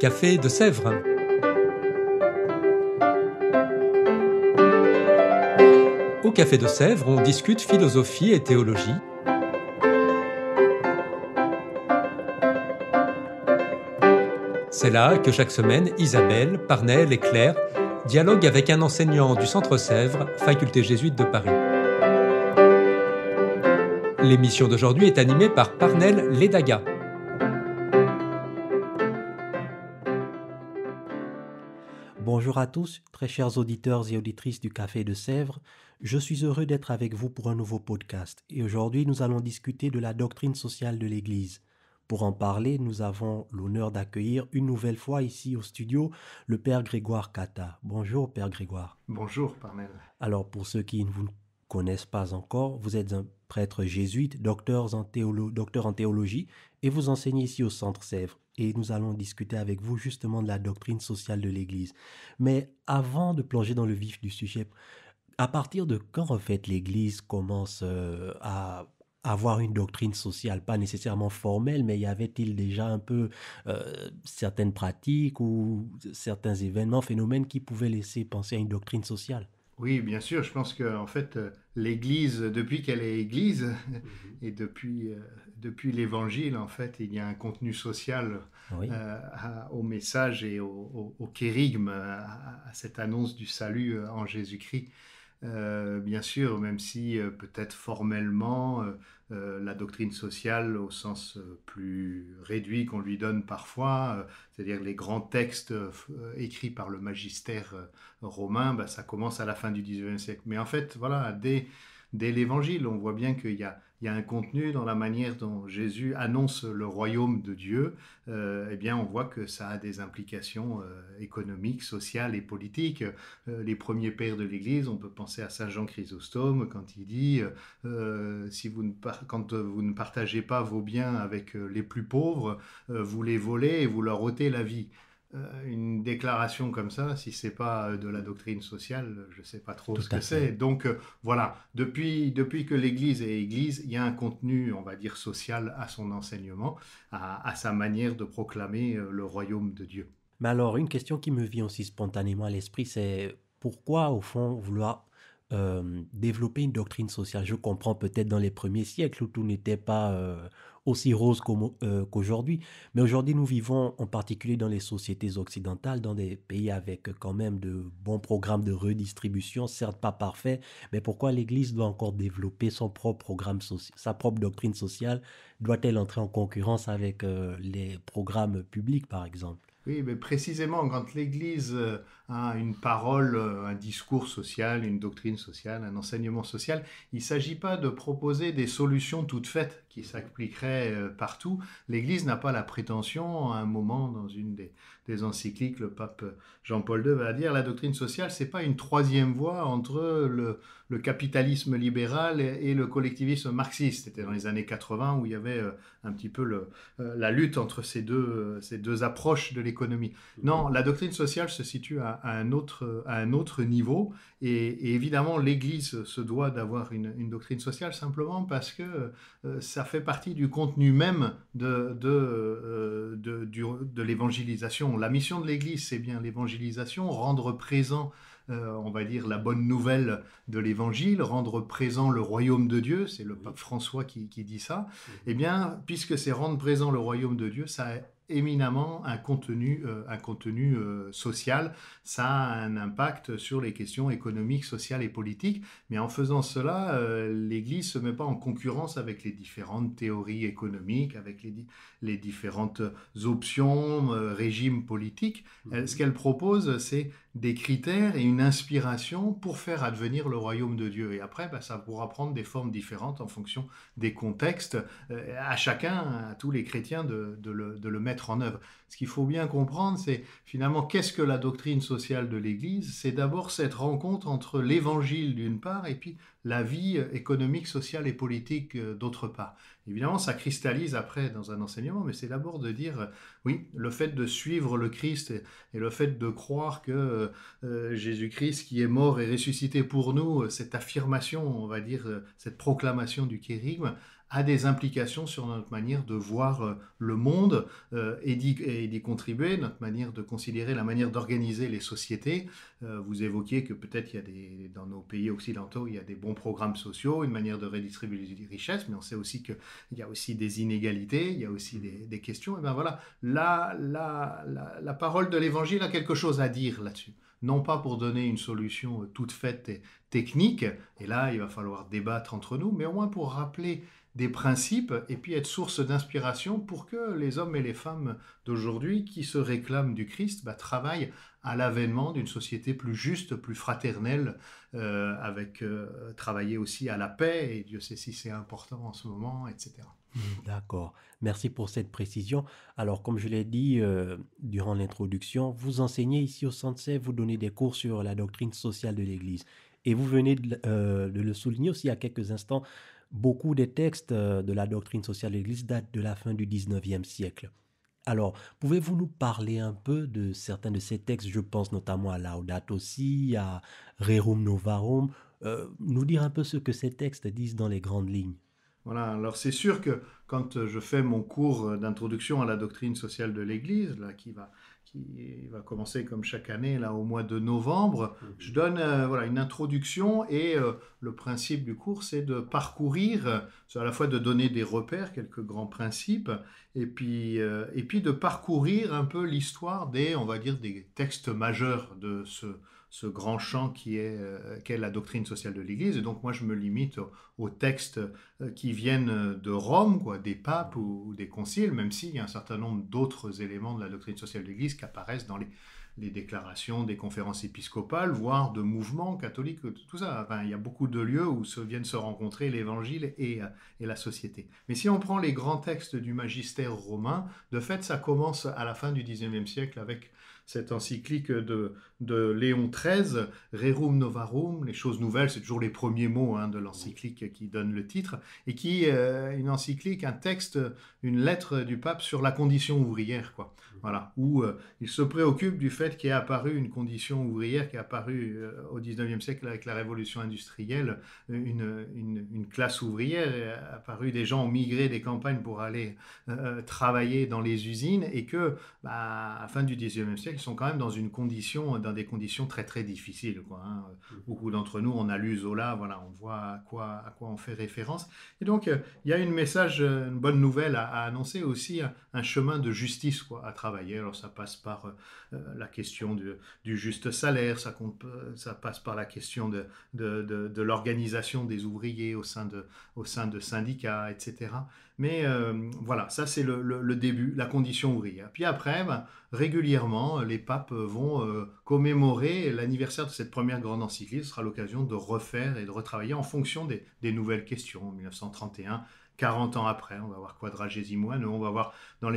Café de Sèvres. Au Café de Sèvres, on discute philosophie et théologie. C'est là que chaque semaine, Isabelle, Parnell et Claire dialoguent avec un enseignant du Centre Sèvres, faculté jésuite de Paris. L'émission d'aujourd'hui est animée par Parnell Ledaga. Bonjour à tous, très chers auditeurs et auditrices du Café de Sèvres. Je suis heureux d'être avec vous pour un nouveau podcast. Et aujourd'hui, nous allons discuter de la doctrine sociale de l'Église. Pour en parler, nous avons l'honneur d'accueillir une nouvelle fois ici au studio le Père Grégoire Kata. Bonjour Père Grégoire. Bonjour Parnell. Alors pour ceux qui ne vous connaissent pas encore, vous êtes un prêtre jésuite, docteur en théologie et vous enseignez ici au Centre Sèvres. Et nous allons discuter avec vous justement de la doctrine sociale de l'Église. Mais avant de plonger dans le vif du sujet, à partir de quand en fait l'Église commence à avoir une doctrine sociale, pas nécessairement formelle, mais y avait-il déjà un peu certaines pratiques ou certains événements, phénomènes qui pouvaient laisser penser à une doctrine sociale? Oui, bien sûr, je pense que en fait, l'Église, depuis qu'elle est Église, et depuis l'Évangile, en fait, il y a un contenu social Oui. au message et au kérigme, à cette annonce du salut en Jésus-Christ. Bien sûr, même si peut-être formellement, la doctrine sociale au sens plus réduit qu'on lui donne parfois, c'est-à-dire les grands textes écrits par le magistère romain, ça commence à la fin du XIXe siècle. Mais en fait, voilà, dès l'Évangile, on voit bien qu'il y a un contenu dans la manière dont Jésus annonce le royaume de Dieu. Eh bien, on voit que ça a des implications économiques, sociales et politiques. Les premiers pères de l'Église, on peut penser à Saint Jean Chrysostome quand il dit quand vous ne partagez pas vos biens avec les plus pauvres, vous les volez et vous leur ôtez la vie. Une déclaration comme ça, si c'est pas de la doctrine sociale, je sais pas trop ce que c'est. Donc voilà, depuis que l'Église est Église, il y a un contenu, on va dire, social à son enseignement, à sa manière de proclamer le royaume de Dieu. Mais alors, une question qui me vient aussi spontanément à l'esprit, c'est pourquoi, au fond, vouloir développer une doctrine sociale? Je comprends peut-être dans les premiers siècles où tout n'était pas aussi rose qu'aujourd'hui. Mais aujourd'hui, nous vivons en particulier dans les sociétés occidentales, dans des pays avec quand même de bons programmes de redistribution, certes pas parfaits, mais pourquoi l'Église doit encore développer son propre programme sa propre doctrine sociale? Doit-elle entrer en concurrence avec les programmes publics, par exemple? Oui, mais précisément, quand l'Église a une parole, un discours social, une doctrine sociale, un enseignement social, il ne s'agit pas de proposer des solutions toutes faites qui s'appliqueraient partout. L'Église n'a pas la prétention, à un moment, dans une des encycliques, le pape Jean-Paul II va dire la doctrine sociale, ce n'est pas une troisième voie entre le capitalisme libéral et le collectivisme marxiste. C'était dans les années 80 où il y avait un petit peu la lutte entre ces deux approches de l'économie. Non, la doctrine sociale se situe à un autre niveau et évidemment l'Église se doit d'avoir une doctrine sociale simplement parce que ça fait partie du contenu même de l'évangélisation. La mission de l'Église, c'est bien l'évangélisation, rendre présent on va dire la bonne nouvelle de l'évangile, rendre présent le royaume de Dieu, c'est le pape François qui dit ça. Eh bien, puisque c'est rendre présent le royaume de Dieu, ça a éminemment un contenu social, ça a un impact sur les questions économiques, sociales et politiques, mais en faisant cela, l'Église se met pas en concurrence avec les différentes théories économiques, avec les différentes options, régimes politiques. Ce qu'elle propose, c'est des critères et une inspiration pour faire advenir le royaume de Dieu. Et après, ça pourra prendre des formes différentes en fonction des contextes, à chacun, à tous les chrétiens, de le mettre en œuvre. Ce qu'il faut bien comprendre, c'est finalement qu'est-ce que la doctrine sociale de l'Église? C'est d'abord cette rencontre entre l'Évangile d'une part et puis la vie économique, sociale et politique d'autre part. Évidemment, ça cristallise après dans un enseignement, mais c'est d'abord de dire, oui, le fait de suivre le Christ et le fait de croire que Jésus-Christ qui est mort et ressuscité pour nous, cette affirmation, on va dire, cette proclamation du kérigme, a des implications sur notre manière de voir le monde et d'y contribuer, notre manière de considérer la manière d'organiser les sociétés. Vous évoquiez que peut-être dans nos pays occidentaux, il y a des bons programmes sociaux, une manière de redistribuer les richesses, mais on sait aussi qu'il y a aussi des inégalités, il y a aussi des questions. Et bien voilà, la parole de l'Évangile a quelque chose à dire là-dessus. Non pas pour donner une solution toute faite et technique, et là il va falloir débattre entre nous, mais au moins pour rappeler des principes et puis être source d'inspiration pour que les hommes et les femmes d'aujourd'hui qui se réclament du Christ travaillent à l'avènement d'une société plus juste, plus fraternelle, travailler aussi à la paix, et Dieu sait si c'est important en ce moment, etc. D'accord. Merci pour cette précision. Alors, comme je l'ai dit durant l'introduction, vous enseignez ici au Centre Sèvres, vous donnez des cours sur la doctrine sociale de l'Église. Et vous venez de le souligner aussi il y a quelques instants, beaucoup des textes de la doctrine sociale de l'Église datent de la fin du 19e siècle. Alors, pouvez-vous nous parler un peu de certains de ces textes? Je pense notamment à Laudato Si, à Rerum Novarum. Nous dire un peu ce que ces textes disent dans les grandes lignes. Voilà, alors c'est sûr que quand je fais mon cours d'introduction à la doctrine sociale de l'Église, là, qui va commencer comme chaque année là, au mois de novembre, je donne une introduction et le principe du cours, c'est de parcourir, c'est à la fois de donner des repères, quelques grands principes, et puis de parcourir un peu l'histoire on va dire, des textes majeurs de ce grand champ qu'est la doctrine sociale de l'Église. Et donc moi je me limite aux textes qui viennent de Rome, des papes ou des conciles, même s'il y a un certain nombre d'autres éléments de la doctrine sociale de l'Église qui apparaissent dans les déclarations des conférences épiscopales, voire de mouvements catholiques, tout ça. Enfin, il y a beaucoup de lieux où viennent se rencontrer l'Évangile et la société. Mais si on prend les grands textes du magistère romain, de fait ça commence à la fin du XIXe siècle avec cette encyclique de Léon XIII, Rerum Novarum, les choses nouvelles, c'est toujours les premiers mots de l'encyclique qui donne le titre, et qui une encyclique, un texte, une lettre du pape sur la condition ouvrière, Voilà, où il se préoccupe du fait qu'est apparue une condition ouvrière, qui est apparue au XIXe siècle avec la révolution industrielle, une classe ouvrière, est apparue, des gens ont migré des campagnes pour aller travailler dans les usines, et que à la fin du XIXe siècle, ils sont quand même dans des conditions très très difficiles. Beaucoup d'entre nous, on a lu Zola, voilà, on voit à quoi on fait référence. Et donc, il y a une bonne nouvelle à annoncer aussi, un chemin de justice à travailler. Alors ça passe par la question du juste salaire, ça passe par la question de l'organisation des ouvriers au sein de syndicats, etc. Mais voilà, ça c'est le début, la condition ouvrière. Puis après, régulièrement, les papes vont commémorer l'anniversaire de cette première grande encyclique. Ce sera l'occasion de refaire et de retravailler en fonction des nouvelles questions. En 1931, 40 ans après, on va voir Quadragesimo Anno, on va voir dans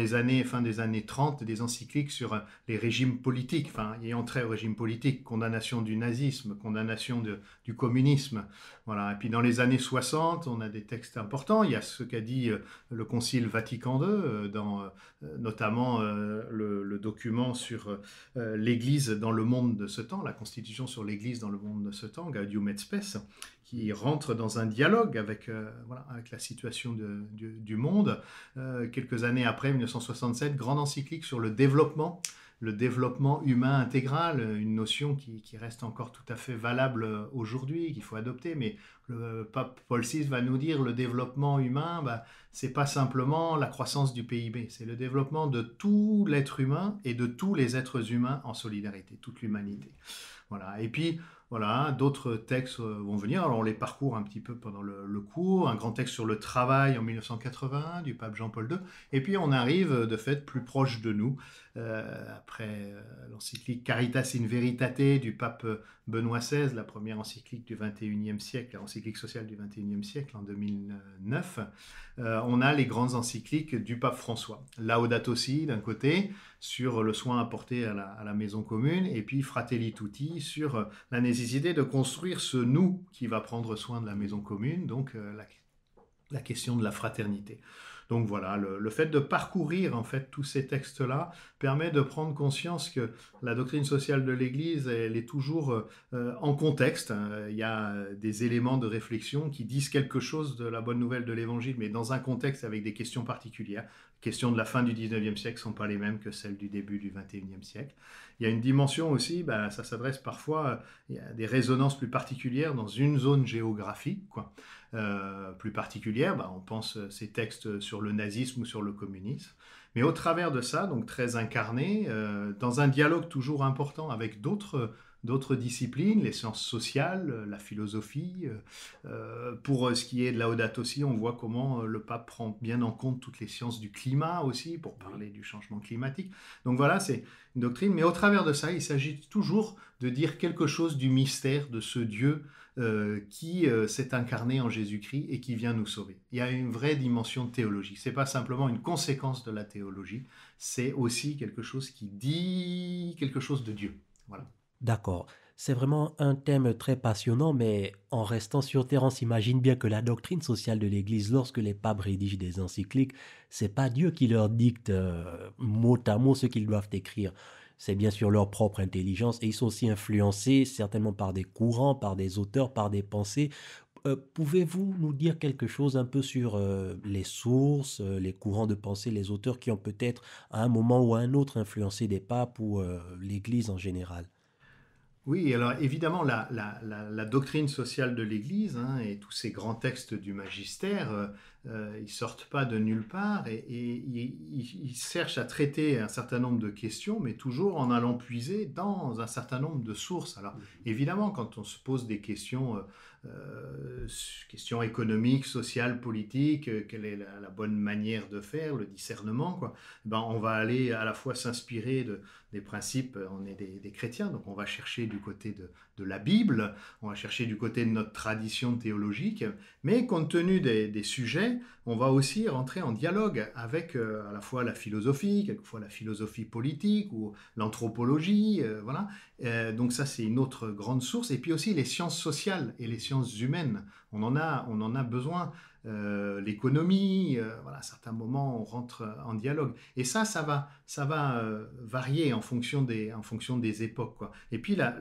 fin des années 30 des encycliques sur les régimes politiques, ayant trait au régime politique, condamnation du nazisme, condamnation du communisme. Voilà. Et puis dans les années 60, on a des textes importants. Il y a ce qu'a dit le Concile Vatican II, notamment le document sur l'Église dans le monde de ce temps, la Constitution sur l'Église dans le monde de ce temps, Gaudium et Spes, qui rentre dans un dialogue avec la situation du monde. Quelques années après, 1967, grande encyclique sur le développement humain intégral, une notion qui reste encore tout à fait valable aujourd'hui, qu'il faut adopter, mais le pape Paul VI va nous dire le développement humain, c'est pas simplement la croissance du PIB, c'est le développement de tout l'être humain et de tous les êtres humains en solidarité, toute l'humanité. Voilà. Et puis, voilà, d'autres textes vont venir, alors on les parcourt un petit peu pendant le cours, un grand texte sur le travail en 1981 du pape Jean-Paul II, et puis on arrive de fait plus proche de nous, après l'encyclique Caritas in Veritate du pape Benoît XVI, la première encyclique du XXIe siècle, l'encyclique sociale du XXIe siècle en 2009, on a les grandes encycliques du pape François. Laudato Si d'un côté, sur le soin apporté à la maison commune, et puis Fratelli Tutti sur la nécessité de construire ce nous qui va prendre soin de la maison commune, donc la question de la fraternité. Donc voilà, le fait de parcourir en fait tous ces textes-là permet de prendre conscience que la doctrine sociale de l'Église, elle est toujours en contexte. Il y a des éléments de réflexion qui disent quelque chose de la bonne nouvelle de l'Évangile, mais dans un contexte avec des questions particulières. Les questions de la fin du 19e siècle ne sont pas les mêmes que celles du début du 21e siècle. Il y a une dimension aussi, ça s'adresse parfois, il y a des résonances plus particulières dans une zone géographique, quoi. Plus particulière, on pense ces textes sur le nazisme ou sur le communisme. Mais au travers de ça, donc très incarné, dans un dialogue toujours important avec d'autres disciplines, les sciences sociales, la philosophie. Pour ce qui est de Laudato Si, on voit comment le pape prend bien en compte toutes les sciences du climat aussi, pour parler du changement climatique. Donc voilà, c'est une doctrine. Mais au travers de ça, il s'agit toujours de dire quelque chose du mystère de ce Dieu qui s'est incarné en Jésus-Christ et qui vient nous sauver. Il y a une vraie dimension de théologie. Ce n'est pas simplement une conséquence de la théologie, c'est aussi quelque chose qui dit quelque chose de Dieu. Voilà. D'accord. C'est vraiment un thème très passionnant, mais en restant sur terre, on s'imagine bien que la doctrine sociale de l'Église, lorsque les papes rédigent des encycliques, c'est pas Dieu qui leur dicte mot à mot ce qu'ils doivent écrire. C'est bien sûr leur propre intelligence et ils sont aussi influencés certainement par des courants, par des auteurs, par des pensées. Pouvez-vous nous dire quelque chose un peu sur les sources, les courants de pensée, les auteurs qui ont peut-être à un moment ou à un autre influencé des papes ou l'Église en général? Oui, alors évidemment, la doctrine sociale de l'Église et tous ces grands textes du magistère, ils sortent pas de nulle part et ils cherchent à traiter un certain nombre de questions, mais toujours en allant puiser dans un certain nombre de sources. Alors évidemment, quand on se pose des questions économiques, sociales, politiques, quelle est la bonne manière de faire, le discernement, quoi, on va aller à la fois s'inspirer des principes, on est des chrétiens, donc on va chercher du côté de la Bible, on va chercher du côté de notre tradition théologique, mais compte tenu des sujets, on va aussi rentrer en dialogue avec à la fois la philosophie, quelquefois la philosophie politique ou l'anthropologie, voilà. Donc ça, c'est une autre grande source. Et puis aussi les sciences sociales et les sciences humaines. On en a besoin. L'économie, voilà, à certains moments, on rentre en dialogue. Et ça va varier en fonction des époques, quoi. Et puis la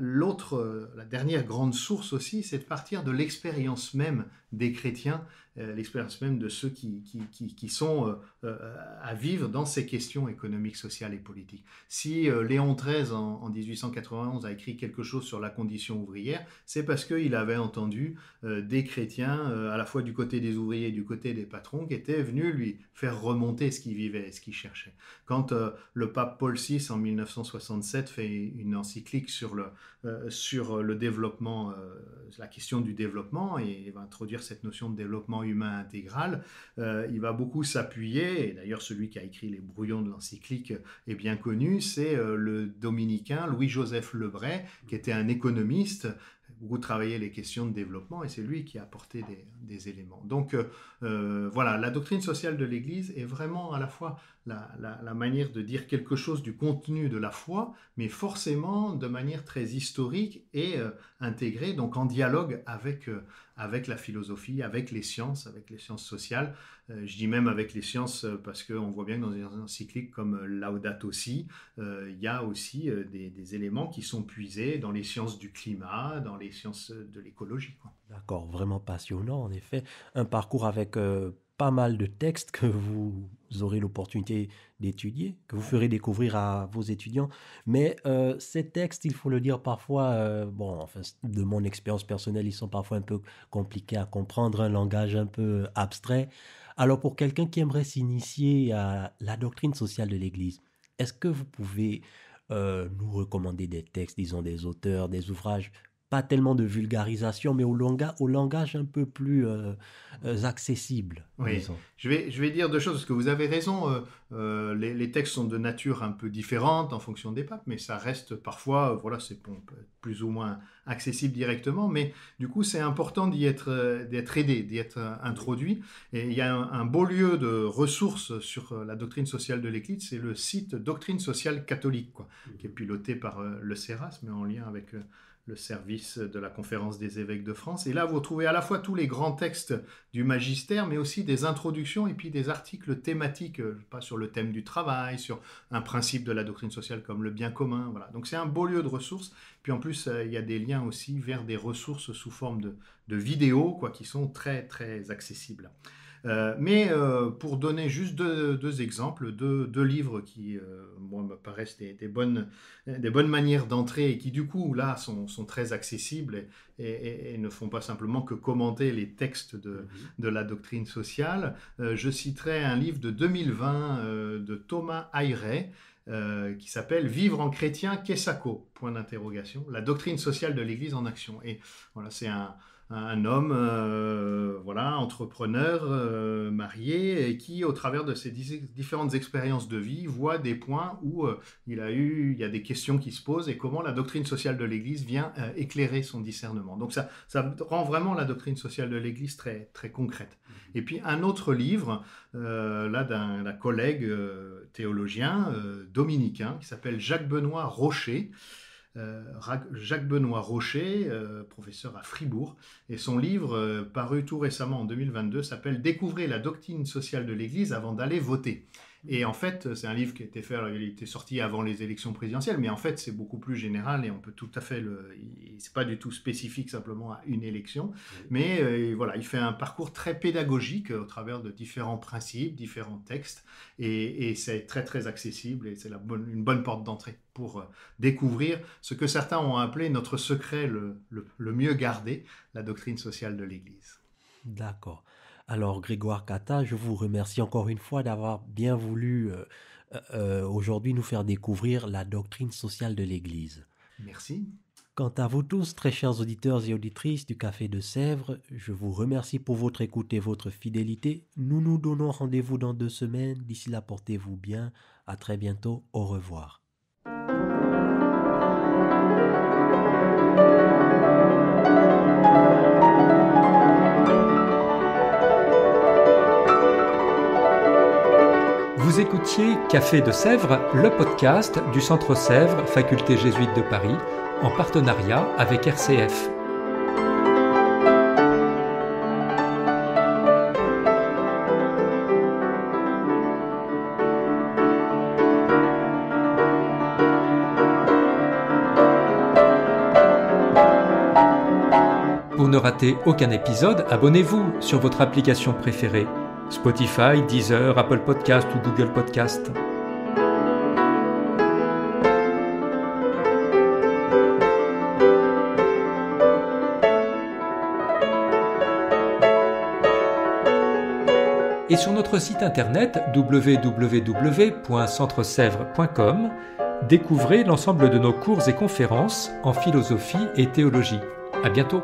dernière grande source aussi, c'est de partir de l'expérience même des chrétiens, l'expérience même de ceux qui sont à vivre dans ces questions économiques, sociales et politiques. Si Léon XIII, en 1891, a écrit quelque chose sur la condition ouvrière, c'est parce qu'il avait entendu des chrétiens, à la fois du côté des ouvriers et du côté des patrons, qui étaient venus lui faire remonter ce qu'il vivait et ce qu'il cherchait. Quand le pape Paul VI, en 1967, fait une encyclique sur le développement, la question du développement, et il va introduire cette notion de développement humain intégral, il va beaucoup s'appuyer, et d'ailleurs celui qui a écrit les brouillons de l'encyclique est bien connu, c'est le dominicain Louis-Joseph Lebray, qui était un économiste, beaucoup travaillé les questions de développement, et c'est lui qui a apporté des éléments. Donc voilà, la doctrine sociale de l'Église est vraiment à la fois la manière de dire quelque chose du contenu de la foi, mais forcément de manière très historique et intégrée, donc en dialogue avec la philosophie, avec les sciences sociales. Je dis même avec les sciences parce qu'on voit bien que dans des encycliques comme Laudato Si, il y a aussi des éléments qui sont puisés dans les sciences du climat, dans les sciences de l'écologie, quoi. D'accord, vraiment passionnant en effet. Un parcours avec pas mal de textes que vous aurez l'opportunité d'étudier, que vous ferez découvrir à vos étudiants. Mais ces textes, il faut le dire parfois, enfin, de mon expérience personnelle, ils sont parfois un peu compliqués à comprendre, un langage un peu abstrait. Alors pour quelqu'un qui aimerait s'initier à la doctrine sociale de l'Église, est-ce que vous pouvez nous recommander des textes, disons des auteurs, des ouvrages, pas tellement de vulgarisation, mais au langage un peu plus accessible, Oui, disons. je vais dire deux choses, parce que vous avez raison, les textes sont de nature un peu différente en fonction des papes, mais ça reste parfois, voilà, c'est peut être plus ou moins accessible directement, mais du coup c'est important d'être aidé, d'y être introduit. Et il y a un beau lieu de ressources sur la doctrine sociale de l'Église, c'est le site Doctrine sociale catholique, quoi, qui est piloté par le CERAS, mais en lien avec le service de la Conférence des évêques de France. Et là, vous trouvez à la fois tous les grands textes du magistère, mais aussi des introductions et puis des articles thématiques, pas sur le thème du travail, sur un principe de la doctrine sociale comme le bien commun. Voilà. Donc c'est un beau lieu de ressources. Puis en plus, il y a des liens aussi vers des ressources sous forme de vidéos, quoi, qui sont très, très accessibles. Mais pour donner juste deux exemples, deux livres qui, moi, me paraissent des bonnes manières d'entrer et qui, du coup, là, sont très accessibles et ne font pas simplement que commenter les textes de la doctrine sociale. Je citerai un livre de 2020 de Thomas Ayret, qui s'appelle « Vivre en chrétien, qu'est-ce point d'interrogation, la doctrine sociale de l'Église en action ». Et voilà, c'est un homme entrepreneur, marié, et qui, au travers de ses différentes expériences de vie, voit des points où il y a des questions qui se posent et comment la doctrine sociale de l'Église vient éclairer son discernement. Donc ça rend vraiment la doctrine sociale de l'Église très, très concrète. Et puis un autre livre, là d'un collègue théologien dominicain, qui s'appelle Jacques-Benoît Rocher, professeur à Fribourg, et son livre, paru tout récemment en 2022, s'appelle « Découvrez la doctrine sociale de l'Église avant d'aller voter ». Et en fait, c'est un livre qui a été fait, il était sorti avant les élections présidentielles, mais en fait, c'est beaucoup plus général et on peut tout à fait c'est pas du tout spécifique simplement à une élection, mais voilà, il fait un parcours très pédagogique au travers de différents principes, différents textes, et c'est très très accessible et c'est une bonne porte d'entrée pour découvrir ce que certains ont appelé notre secret le mieux gardé, la doctrine sociale de l'Église. D'accord. Alors, Grégoire Kata, je vous remercie encore une fois d'avoir bien voulu aujourd'hui nous faire découvrir la doctrine sociale de l'Église. Merci. Quant à vous tous, très chers auditeurs et auditrices du Café de Sèvres, je vous remercie pour votre écoute et votre fidélité. Nous nous donnons rendez-vous dans 2 semaines. D'ici là, portez-vous bien. À très bientôt. Au revoir. Vous écoutiez Café de Sèvres, le podcast du Centre Sèvres, Faculté jésuite de Paris, en partenariat avec RCF. Pour ne rater aucun épisode, abonnez-vous sur votre application préférée. Spotify, Deezer, Apple Podcast ou Google Podcast. Et sur notre site internet www.centresèvres.com, découvrez l'ensemble de nos cours et conférences en philosophie et théologie. À bientôt.